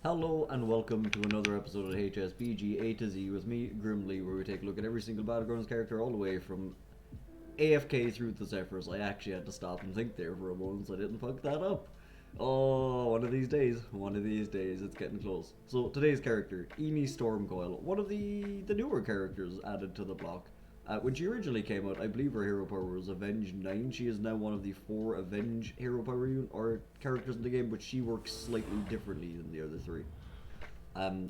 Hello and welcome to another episode of HSBG A to Z with me, Grimly, where we take a look at every single Battlegrounds character all the way from AFK through the Zephyrs. I actually had to stop and think there for a moment, so I didn't fuck that up. Oh, one of these days, it's getting close. So today's character, Stormcoil, one of the newer characters added to the block. When she originally came out, I believe her hero power was Avenge 9. She is now one of the 4 Avenge hero power or characters in the game, but she works slightly differently than the other 3.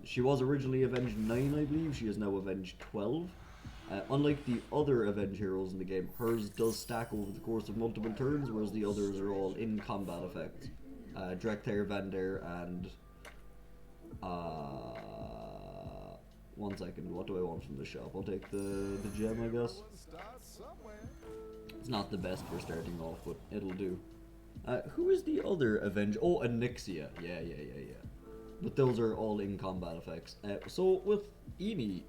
She was originally Avenge 9, I believe. She is now Avenge 12. Unlike the other Avenge heroes in the game, hers does stack over the course of multiple turns, whereas the others are all in combat effects. Drekthir, Vander, and... one second, what do I want from the shop? I'll take the gem, I guess. It's not the best for starting off, but it'll do. Who is the other Avenge? Oh, Anixia. Yeah. But those are all in combat effects. So with Eni,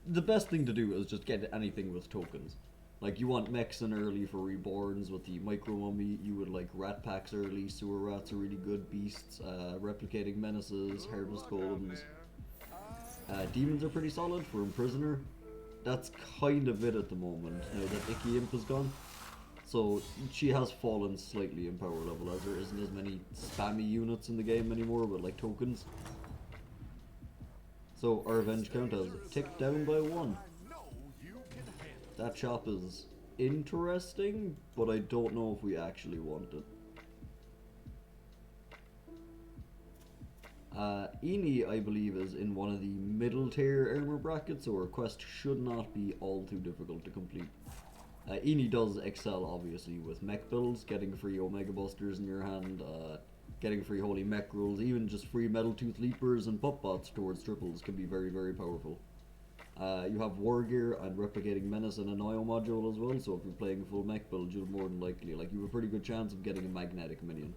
the best thing to do is just get anything with tokens. Like, you want mechs in early for reborns with the micro mummy. You would like rat packs early. Sewer rats are really good beasts. Replicating menaces, harvest golems. Demons are pretty solid for Imprisoner. That's kind of it at the moment, now that Icky Imp is gone. So she has fallen slightly in power level, as there isn't as many spammy units in the game anymore with like tokens. So our Avenge count has ticked down by 1. That shop is interesting, but I don't know if we actually want it. Eni, I believe, is in one of the middle tier armor brackets, so her quest should not be all too difficult to complete. Eni does excel, obviously, with mech builds, getting free Omega Busters in your hand, getting free Holy Mech Rolls, even just free Metal Tooth Leapers and Pup Bots towards triples can be very, very powerful. You have War Gear and Replicating Menace and a Nio module as well, so if you're playing full mech build, you'll more than likely, you have a pretty good chance of getting a magnetic minion.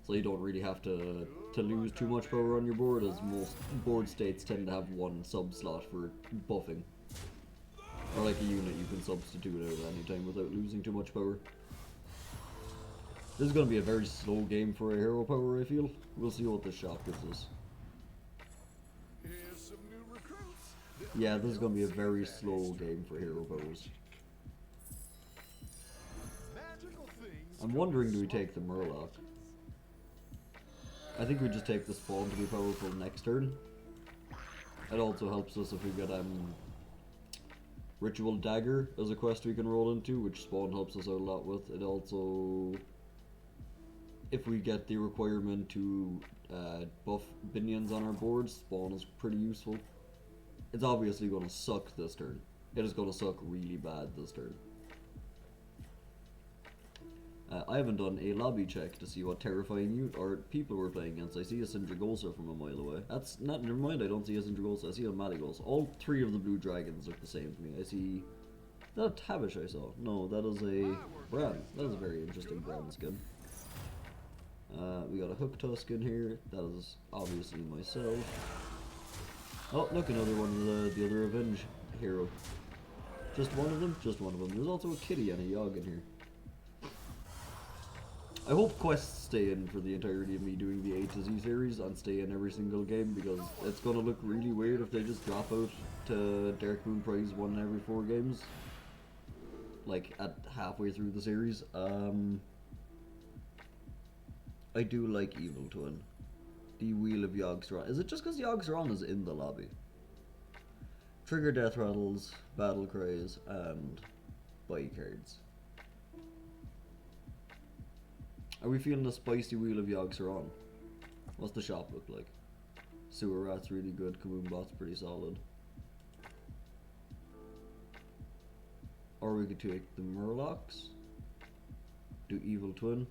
So you don't really have to lose too much power on your board, as most board states tend to have one sub slot for buffing. Or like a unit you can substitute out at any time without losing too much power. This is going to be a very slow game for a hero power, I feel. We'll see what this shop gives us. Yeah, this is going to be a very slow game for hero powers. I'm wondering, do we take the Murloc? I think we just take the spawn to be powerful next turn. It also helps us if we get Ritual Dagger as a quest we can roll into, which spawn helps us out a lot with. It also, if we get the requirement to buff minions on our board, spawn is pretty useful. It's obviously going to suck this turn. It is going to suck really bad this turn. I haven't done a lobby check to see what terrifying unit or people we're playing against. I see a Syndragosa from a mile away. That's not, never mind, I don't see a Syndragosa, I see a Malygos. All 3 of the blue dragons look the same to me. I see, is that a Tavish I saw? No, that is a Bran. That is a very interesting Bran skin. We got a Hook Tusk in here. That is obviously myself. Oh, look, another one of the other Avenge hero. Just one of them? Just one of them. There's also a Kitty and a Yogg in here. I hope quests stay in for the entirety of me doing the A to Z series and stay in every single game, because it's gonna look really weird if they just drop out to Dark Moon Prize 1 every 4 games. Like, at halfway through the series. I do like Evil Twin. The Wheel of Yogg-Saron. Is it just because Yogg-Saron is in the lobby? Trigger Death Rattles, Battle Cries, and Buy Cards. Are we feeling the spicy Wheel of Yogg-Saron? What's the shop look like? Sewer Rat's really good, Kaboom Bot's pretty solid. Or we could take the Murlocs. Do Evil Twin.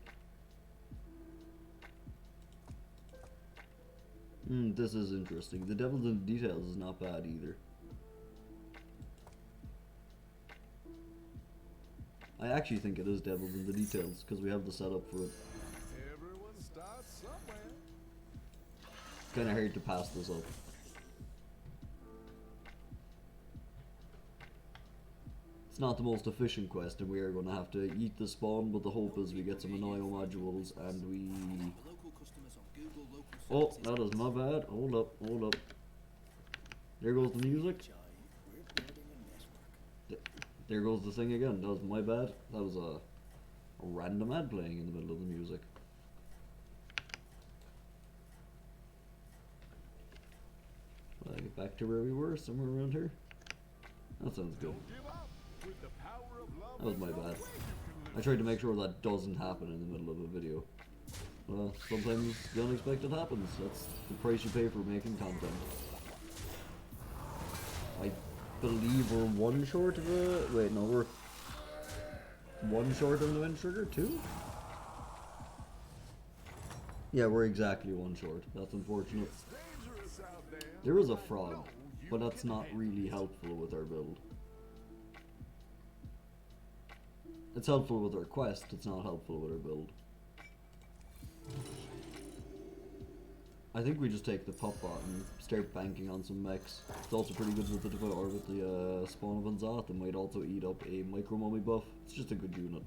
This is interesting. The Devils in the Details is not bad either. I actually think it is Devils in the Details, because we have the setup for it. Everyone starts somewhere. Kinda hard to pass this up. It's not the most efficient quest, and we are going to have to eat the spawn, but the hope is we get some Anio modules and we Oh, that is my bad. Hold up, hold up. There goes the music. There goes the thing again. That was my bad. That was a random ad playing in the middle of the music. Get back to where we were, somewhere around here. That sounds good. That was my bad. I tried to make sure that doesn't happen in the middle of a video. Well, sometimes the unexpected happens. That's the price you pay for making content. I believe we're one short of a... Wait, no, we're one short of an event trigger? Two? Yeah, we're exactly one short. That's unfortunate. There is a frog, but that's not really helpful with our build. It's helpful with our quest, it's not helpful with our build. I think we just take the pop bot and start banking on some mechs. It's also pretty good with the or with the spawn of Anzat, and might also eat up a micro mummy buff. It's just a good unit.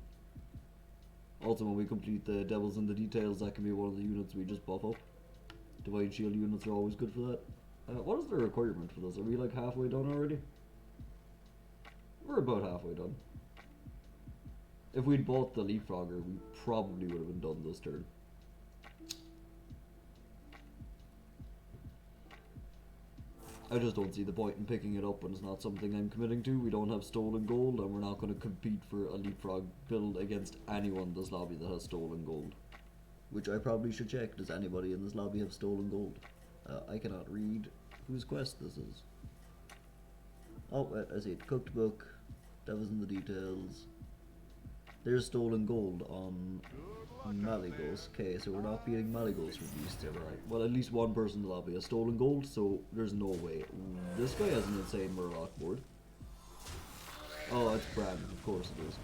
Also, when we complete the Devils in the Details, that can be one of the units we just buff up. Divine Shield units are always good for that. What is the requirement for this? Are we like halfway done already? We're about halfway done. If we'd bought the Leapfrogger, we probably would have been done this turn. I just don't see the point in picking it up when it's not something I'm committing to. We don't have stolen gold, and we're not going to compete for a Leapfrog build against anyone in this lobby that has stolen gold. Which I probably should check. Does anybody in this lobby have stolen gold? I cannot read whose quest this is. Oh, I see it. Cooked book. Devils in the Details. There's stolen gold on Malygos. Okay, so we're not beating Malygos for Beast ever, right? Well, at least one person in the lobby has stolen gold, so there's no way. This guy has an insane Murloc board. Oh, it's Bran. Of course it is.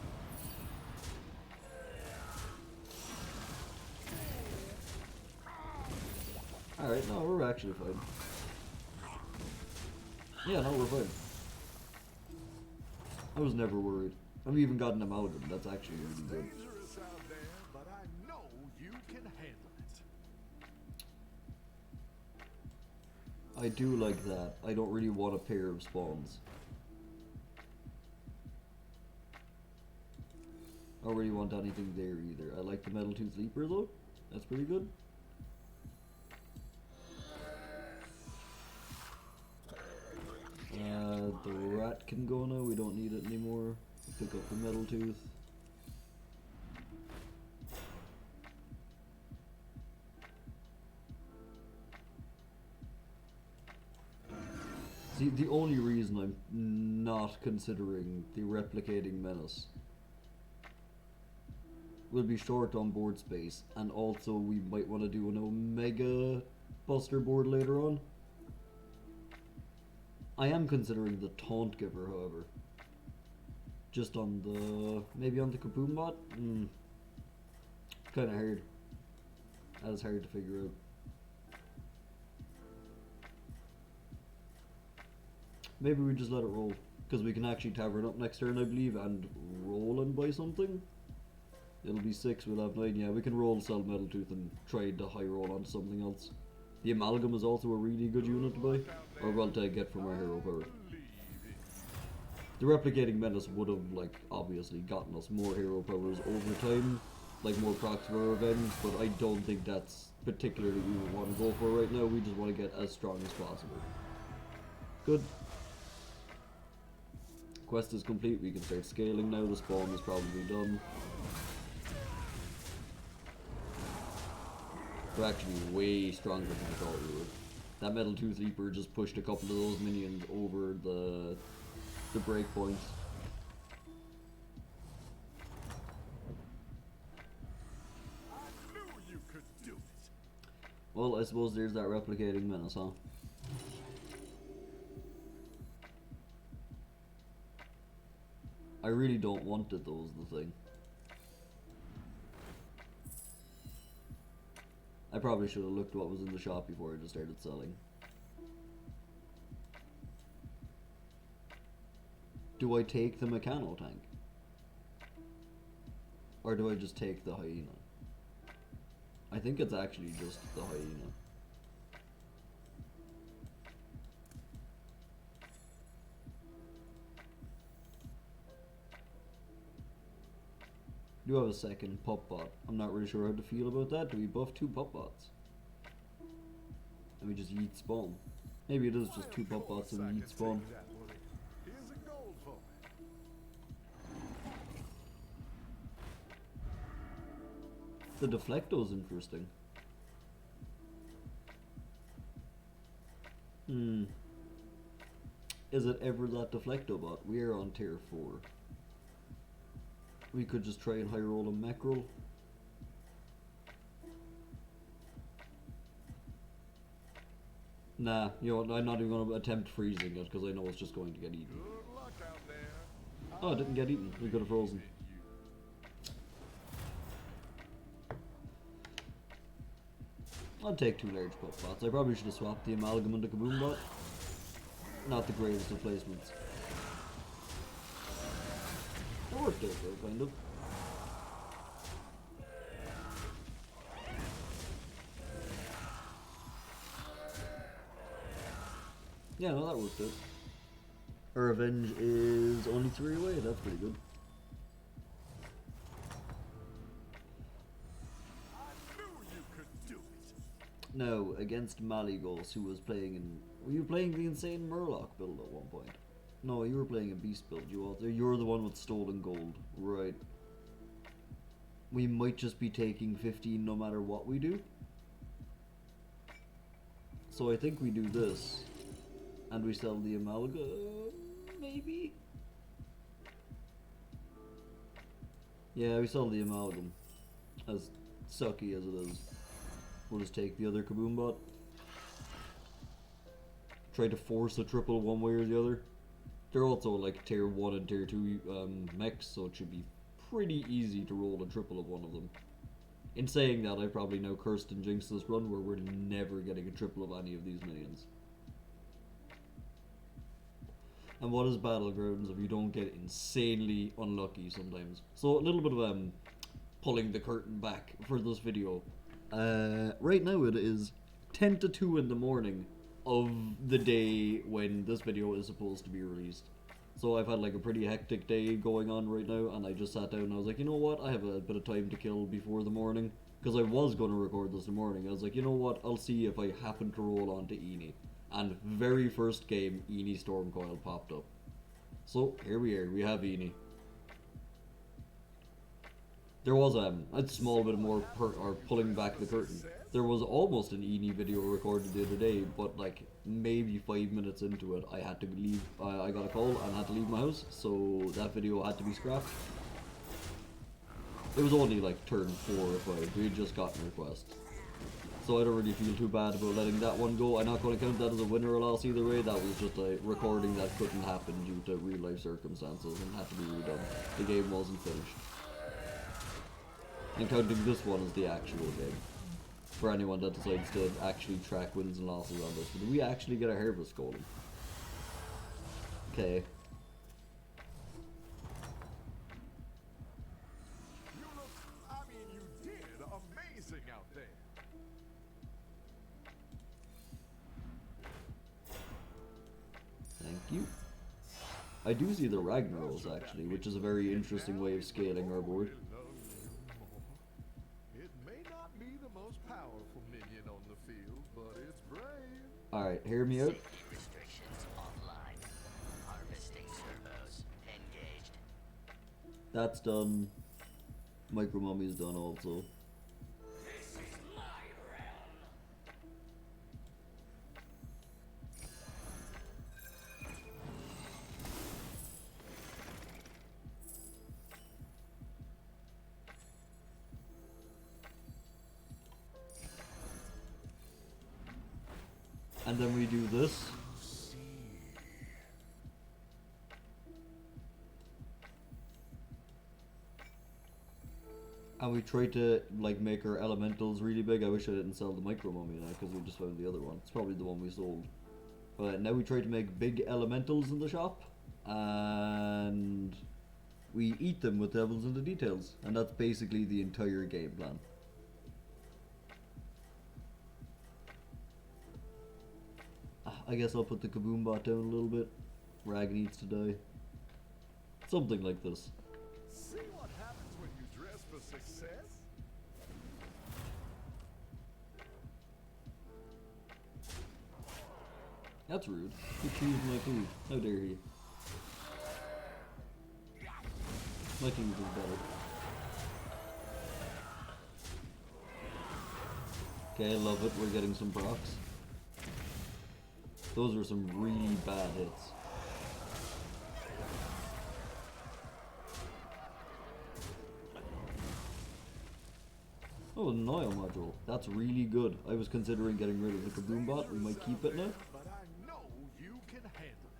Alright, no, we're actually fine. Yeah, no, we're fine. I was never worried. I've even gotten him out of him. That's actually really good. But I know you can handle it. I do like that. I don't really want a pair of spawns. I don't really want anything there either. I like the Metal Tooth Leaper though. That's pretty good. The rat can go now. We don't need it anymore. Pick up the Metal Tooth. See, the only reason I'm not considering the Replicating Menace will be short on board space, and also we might want to do an Omega Buster board later on. I am considering the Taunt Giver, however. Just on the... maybe on the Kaboom bot? It's kind of hard. That is hard to figure out. Maybe we just let it roll. Because we can actually tavern up next turn, I believe, and roll and buy something. It'll be 6, we'll have 9. Yeah, we can roll, sell Metal Tooth, and trade the high roll onto something else. The Amalgam is also a really good unit to buy. Or well, to get from our hero power. The Replicating Menace would have, like, obviously gotten us more hero powers over time. Like, more procs for revenge, but I don't think that's particularly what we would want to go for right now. We just want to get as strong as possible. Good. Quest is complete, we can start scaling now. The spawn is probably done. We're actually way stronger than I thought we would. That Metal Tooth Leaper just pushed a couple of those minions over the breakpoints. I knew you could do it. Well, I suppose there's that Replicating Menace, huh? I really don't want it, though, is the thing. I probably should have looked what was in the shop before I just started selling. Do I take the Meccano tank? Or do I just take the hyena? I think it's actually just the hyena. do have a second pup bot. I'm not really sure how to feel about that. Do we buff 2 pup bots? And we just yeet spawn. Maybe it is just 2 pup bots and yeet spawn. Here's a gold for The me. deflecto's interesting. Is it ever that deflecto bot? We are on tier 4. We could just try and high roll a mackerel. Nah, you know what, I'm not even going to attempt freezing it because I know it's just going to get eaten. Good luck out there. Oh, it didn't get eaten. We could have frozen. I'll take 2 large pup bots. I probably should have swapped the amalgam and the kaboom bot. Not the greatest of placements. It worked out though, kind of. Yeah, no, that worked out. Her revenge is only 3 away. That's pretty good. I knew you could do it. Now, against Maligos, who was playing in... Were you playing the Insane Murloc build at one point? No, you were playing a Beast build. You're the one with stolen gold. Right. We might just be taking 15 no matter what we do. So I think we do this. And we sell the amalgam, maybe? Yeah, we sell the amalgam. As sucky as it is. We'll just take the other kaboom bot. Try to force a triple one way or the other. They're also like tier 1 and tier 2 mechs, so it should be pretty easy to roll a triple of one of them. In saying that, I probably now cursed and jinxed this run where we're never getting a triple of any of these minions. And what is Battlegrounds if you don't get insanely unlucky sometimes? So a little bit of pulling the curtain back for this video. Right now it is 10 to 2 in the morning of the day when this video is supposed to be released. So I've had like a pretty hectic day going on right now, and I just sat down and I was like, you know what, I have a bit of time to kill before the morning, because I was going to record this in the morning. I was like, you know what, I'll see if I happen to roll onto Eni. And very first game, Eni Stormcoil popped up. So here we are, we have Eni. There was a small bit more pulling back the curtain. There was almost an Eni video recorded the other day, but like maybe 5 minutes into it, I had to leave. I got a call and had to leave my house, so that video had to be scrapped. It was only like turn 4 or 5. We had just gotten a request, so I don't really feel too bad about letting that one go. I'm not going to count that as a win or a loss either way. That was just a recording that couldn't happen due to real life circumstances and had to be redone. The game wasn't finished. And counting this one as the actual game. For anyone that decides to actually track wins and losses on this. But did we actually get a harvest golem? Okay. You look, I mean, you did amazing out there. Thank you. I do see the Ragnaros actually, which is a very interesting way of scaling our board. It may not be the most powerful minion on the field, but it's brave. Alright, hear me out. Safety restrictions online. Harvesting servos engaged. That's done. Micro Mummy's done also. This is my realm. And then we do this. And we try to like make our elementals really big. I wish I didn't sell the Micro Mummy now because we just found the other one. It's probably the one we sold. But now we try to make big elementals in the shop, and we eat them with devils in the details, and that's basically the entire game plan. I guess I'll put the Kaboom bot down a little bit. Rag needs to die. Something like this. See what happens when you dress success? That's rude. He chews my food. How dare he? My team is better. Okay, I love it. We're getting some procs. Those were some really bad hits. Oh, an oil module. That's really good. I was considering getting rid of the Kaboom bot. We might keep it now. But I know you can handle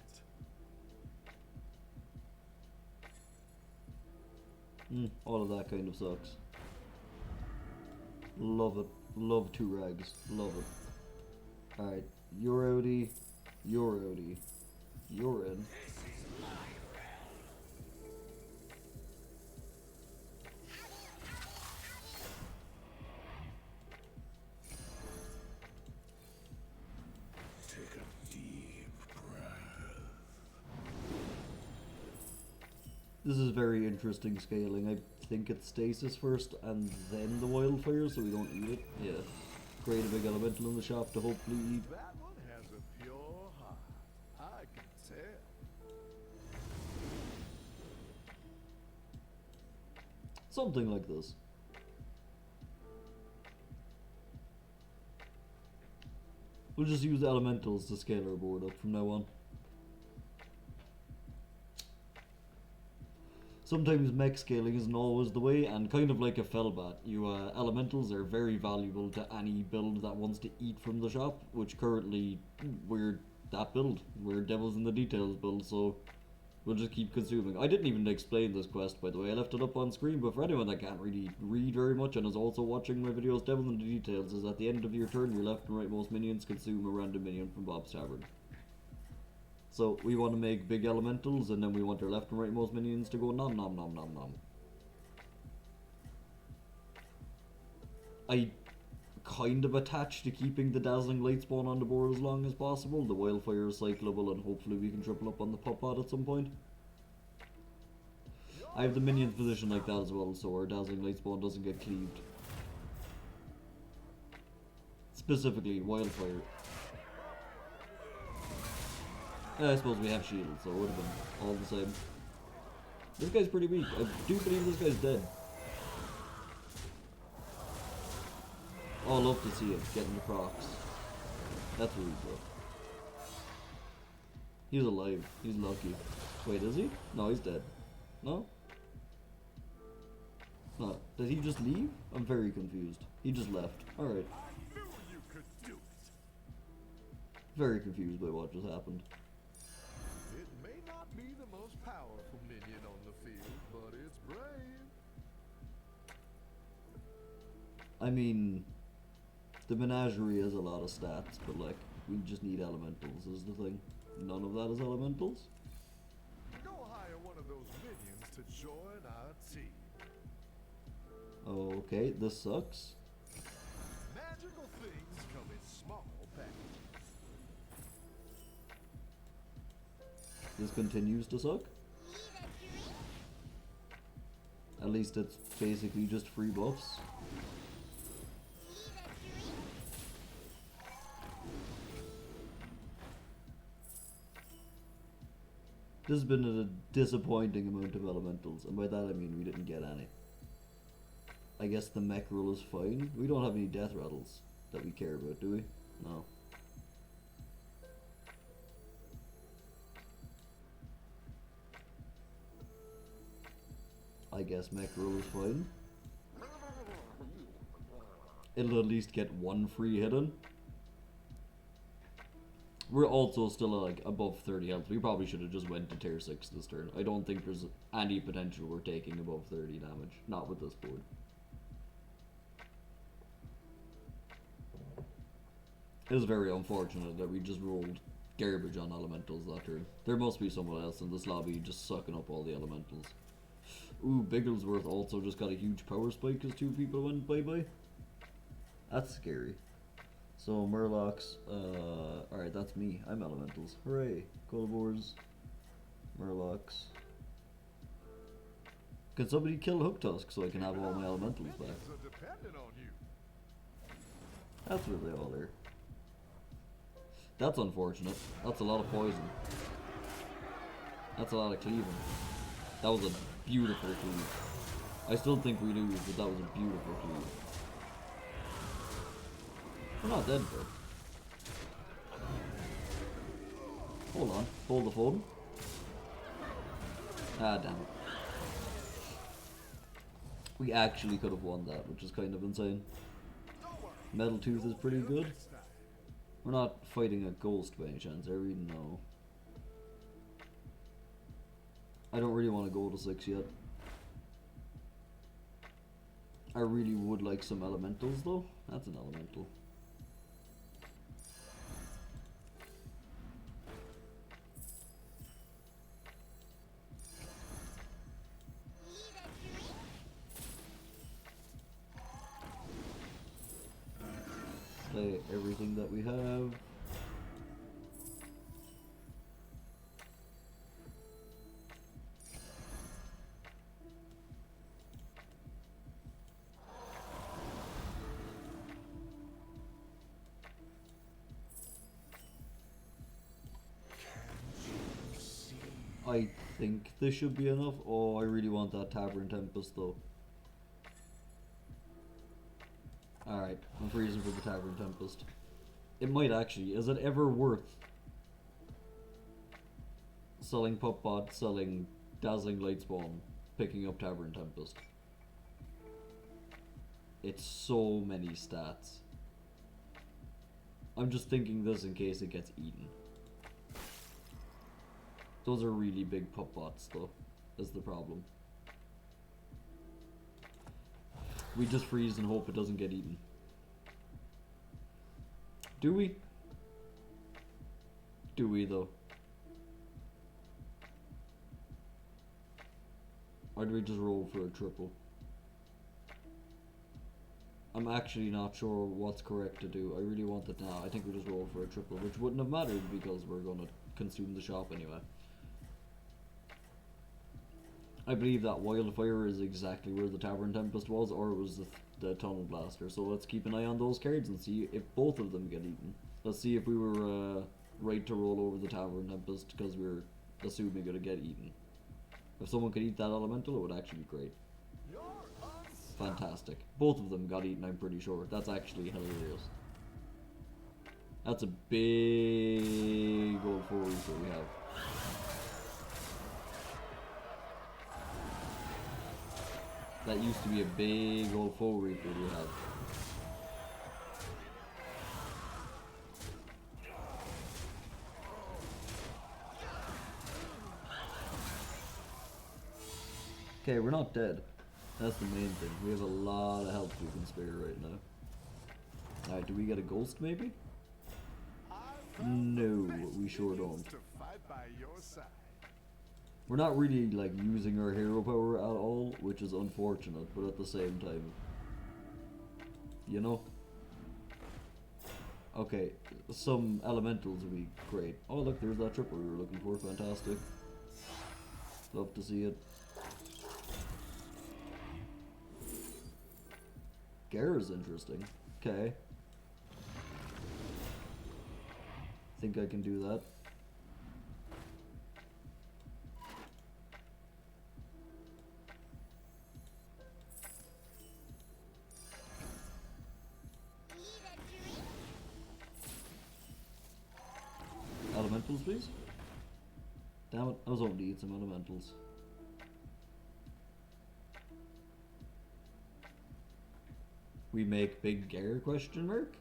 it. All of that kind of sucks. Love it. Love 2 rags. Love it. Alright. You're outie. You're outie. You're in. Take a deep breath. This is very interesting scaling. I think it's stasis first and then the wildfire so we don't eat it. Yeah. Create a big elemental in the shop to hopefully eat. That one has a pure heart. I can tell. Something like this. We'll just use elementals to scale our board up from now on. Sometimes mech scaling isn't always the way, and kind of like a Felbat, elementals are very valuable to any build that wants to eat from the shop, which currently we're that build. We're Devils in the Details build, so we'll just keep consuming. I didn't even explain this quest, by the way. I left it up on screen, but for anyone that can't really read very much and is also watching my videos, Devils in the Details is at the end of your turn, your left and rightmost minions consume a random minion from Bob's Tavern. So we want to make big elementals, and then we want our left and rightmost minions to go nom nom nom nom nom. I kind of attached to keeping the Dazzling Light Spawn on the board as long as possible. The Wildfire is cyclable, and hopefully we can triple up on the Pup Pod at some point. I have the minions positioned like that as well, so our Dazzling Light Spawn doesn't get cleaved. Specifically, Wildfire. I suppose we have shields, so it would have been all the same. This guy's pretty weak. I do believe this guy's dead. Oh, I love to see it getting the procs. That's really good. He's alive. He's lucky. Wait, is he? No, he's dead. No? No. Did he just leave? I'm very confused. He just left. Alright. I knew you could do it. Very confused by what just happened. It may not be the most powerful minion on the field, but it's brave. I mean, the menagerie has a lot of stats, but like, we just need elementals is the thing. None of that is elementals. Go hire one of those minions to join our team. Okay, this sucks. Magical things come in small packages. This continues to suck. At least it's basically just free buffs. This has been a disappointing amount of elementals, and by that I mean we didn't get any. I guess the mech rule is fine. We don't have any death rattles that we care about, do we? No. I guess mech rule is fine. It'll at least get one free hit in. We're also still like above 30 health. We probably should have just went to tier 6 this turn. I don't think there's any potential we're taking above 30 damage. Not with this board. It is very unfortunate that we just rolled garbage on elementals that turn. There must be someone else in this lobby just sucking up all the elementals. Ooh, Bigglesworth also just got a huge power spike because 2 people went bye-bye. That's scary. So, Murlocs, alright, that's me. I'm elementals. Hooray. Colvors, Murlocs. Can somebody kill Hook Tusk so I can have all my elementals back? Minions are dependent on you. That's what they all are. That's unfortunate. That's a lot of poison. That's a lot of cleaving. That was a beautiful cleave. I still think we lose, but that was a beautiful cleave. We're not dead though. Hold on. Hold the phone. Ah, damn it. We actually could have won that, which is kind of insane. Metal Tooth is pretty good. We're not fighting a ghost by any chance, I really know. I don't really want to go to 6 yet. I really would like some elementals though. That's an elemental. Play everything that we have. I think this should be enough. Oh, I really want that Tavern Tempest though. Alright, I'm freezing for the Tavern Tempest. It might actually. Is it ever worth selling Puppbot, selling Dazzling Lightspawn, picking up Tavern Tempest? It's so many stats. I'm just thinking this in case it gets eaten. Those are really big Puppbots though, is the problem. We just freeze and hope it doesn't get eaten. Do we? Do we though? Or do we just roll for a triple? I'm actually not sure what's correct to do. I really want it now. I think we just roll for a triple, which wouldn't have mattered because we're gonna consume the shop anyway. I believe that Wildfire is exactly where the Tavern Tempest was, or it was the Tunnel Blaster. So let's keep an eye on those cards and see if both of them get eaten. Let's see if we were right to roll over the Tavern Tempest because we're assuming it'll get eaten. If someone could eat that elemental, it would actually be great. Fantastic. Both of them got eaten, I'm pretty sure. That's actually hilarious. That's a big old 4 Reaper we have. That used to be a big old 4 Reaper we had. Okay, we're not dead. That's the main thing. We have a lot of health we can spare right now. Alright, do we get a ghost maybe? No, we sure don't. We're not really like using our hero power at all, which is unfortunate, but at the same time, you know? Okay, some elementals would be great. Oh look, there's that triple we were looking for, fantastic. Love to see it. Gara's interesting. Okay. Think I can do that. Elementals, please. Damn it, I was hoping to eat some elementals. We make big Gare question mark?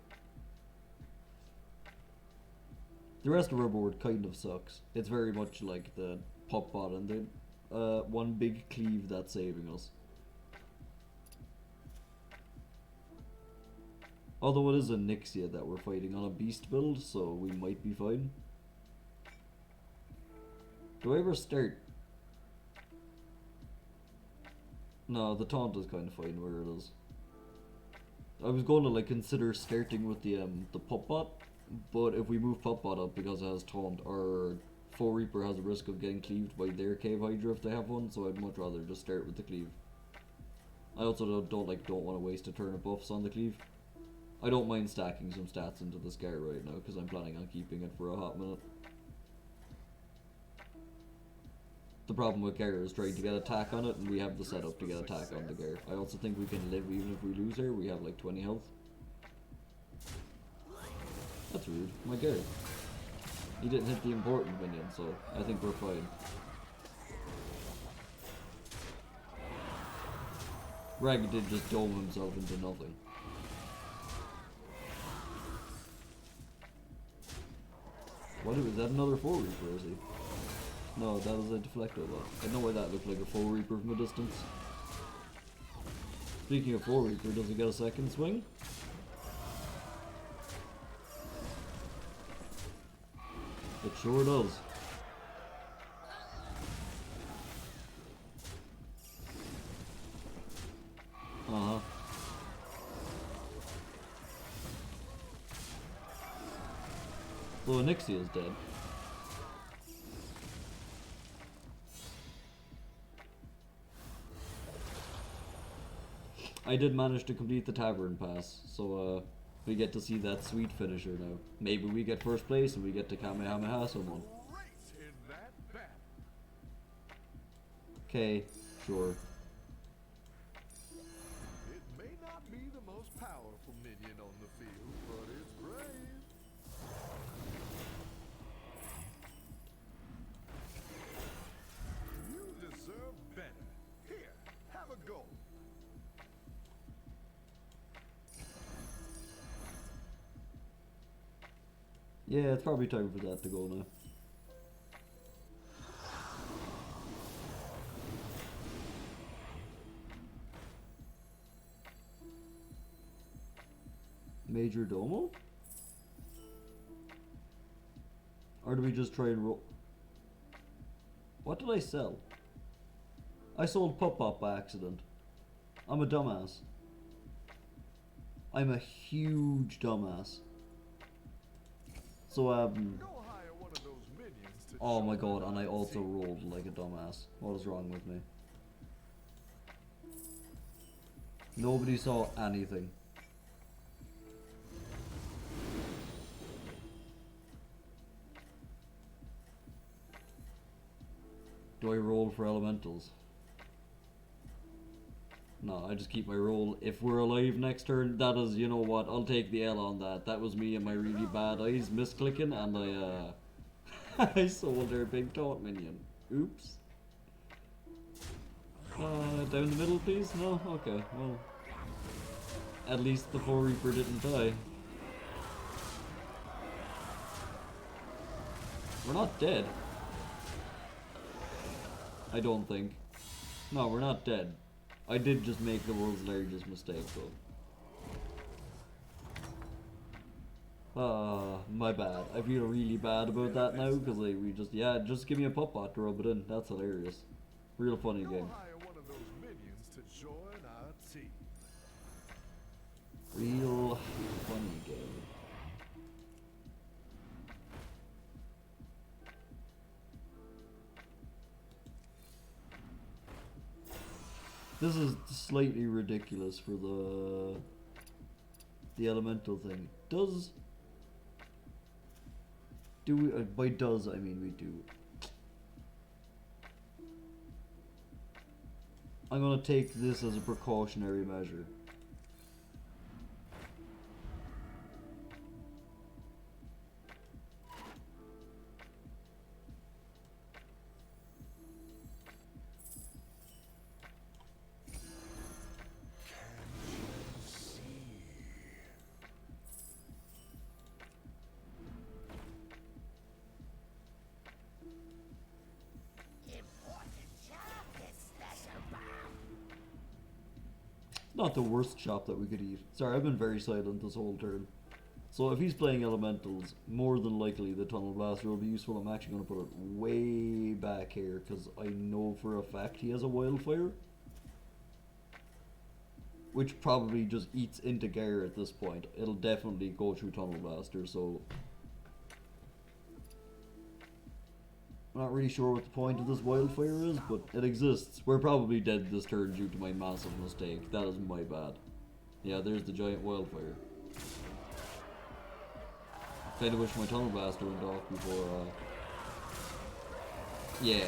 The rest of our board kind of sucks. It's very much like the Puppbot and the one big cleave that's saving us. Although it is a Nixia that we're fighting on a beast build, so we might be fine. Do I ever start? No, the taunt is kind of fine where it is. I was going to like consider starting with the Puppbot, but if we move Puppbot up because it has taunt, our Four Reaper has a risk of getting cleaved by their Cave Hydra if they have one, so I'd much rather just start with the cleave. I also don't want to waste a turn of buffs on the cleave. I don't mind stacking some stats into the Scar right now because I'm planning on keeping it for a hot minute. The problem with Gar is trying to get attack on it, and we have the setup to get attack on the Gar. I also think we can live even if we lose her. We have like 20 health. That's rude. My Gar. He didn't hit the important minion, so I think we're fine. Rag did just dome himself into nothing. What is that? Another 4 Reaper, is he? No, that was a deflector though. I know why that looked like a 4 Reaper from a distance. Speaking of 4 Reaper, does he get a second swing? It sure does. Uh-huh. So Anixia is dead. I did manage to complete the Tavern Pass, so we get to see that sweet finisher now. Maybe we get first place and we get to Kamehameha someone. Great in that battle. Okay, sure. It may not be the most powerful minion on the field, but it's brave. You deserve better. Here, have a go. Yeah, it's probably time for that to go now. Major Domo? Or do we just try and roll? What did I sell? I sold Pup Pop by accident. I'm a dumbass. I'm a huge dumbass. So, Go hire one of those minions to oh my show god, them and I how also to rolled like a dumbass. What is wrong with me? Nobody saw anything. Do I roll for elementals? No, I just keep my roll. If we're alive next turn, that is, you know what, I'll take the L on that. That was me and my really bad eyes misclicking, and I sold their big taunt minion. Oops. Down the middle, please? No? Okay, well. At least the 4 Reaper didn't die. We're not dead. I don't think. No, we're not dead. I did just make the world's largest mistake, though. My bad. I feel really bad about that now, because like, just give me a pup bot to rub it in. That's hilarious. Real funny Go game. hire one of those minions to join our team. Real funny game. This is slightly ridiculous for the elemental thing. Do we, by does I mean we do. I'm gonna take this as a precautionary measure. Not the worst chop that we could eat. Sorry, I've been very silent this whole turn. So if he's playing elementals, more than likely the Tunnel Blaster will be useful. I'm actually going to put it way back here because I know for a fact he has a Wildfire. Which probably just eats into Gar at this point. It'll definitely go through Tunnel Blaster, so... Not really sure what the point of this wildfire is, but it exists. We're probably dead this turn due to my massive mistake. That is my bad. Yeah, there's the giant wildfire. Kinda wish my tunnel blaster went off before, yeah.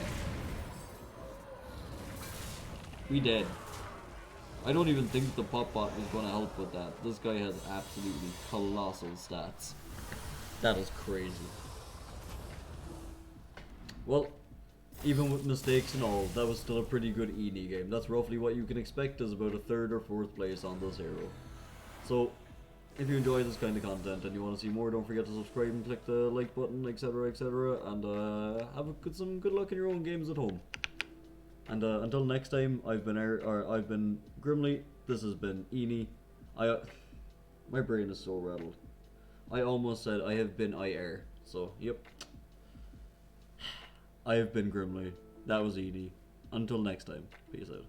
We dead. I don't even think the pop bot is gonna help with that. This guy has absolutely colossal stats. That is crazy. Well, even with mistakes and all, that was still a pretty good Eni game. That's roughly what you can expect as about a 3rd or 4th place on this hero. So, if you enjoy this kind of content and you want to see more, don't forget to subscribe and click the like button, etc, etc, and have some good luck in your own games at home. And until next time, I've been Grimly. This has been Eni. My brain is so rattled. I almost said I have been IR. So, yep. I have been Grimly. That was Eni. Until next time. Peace out.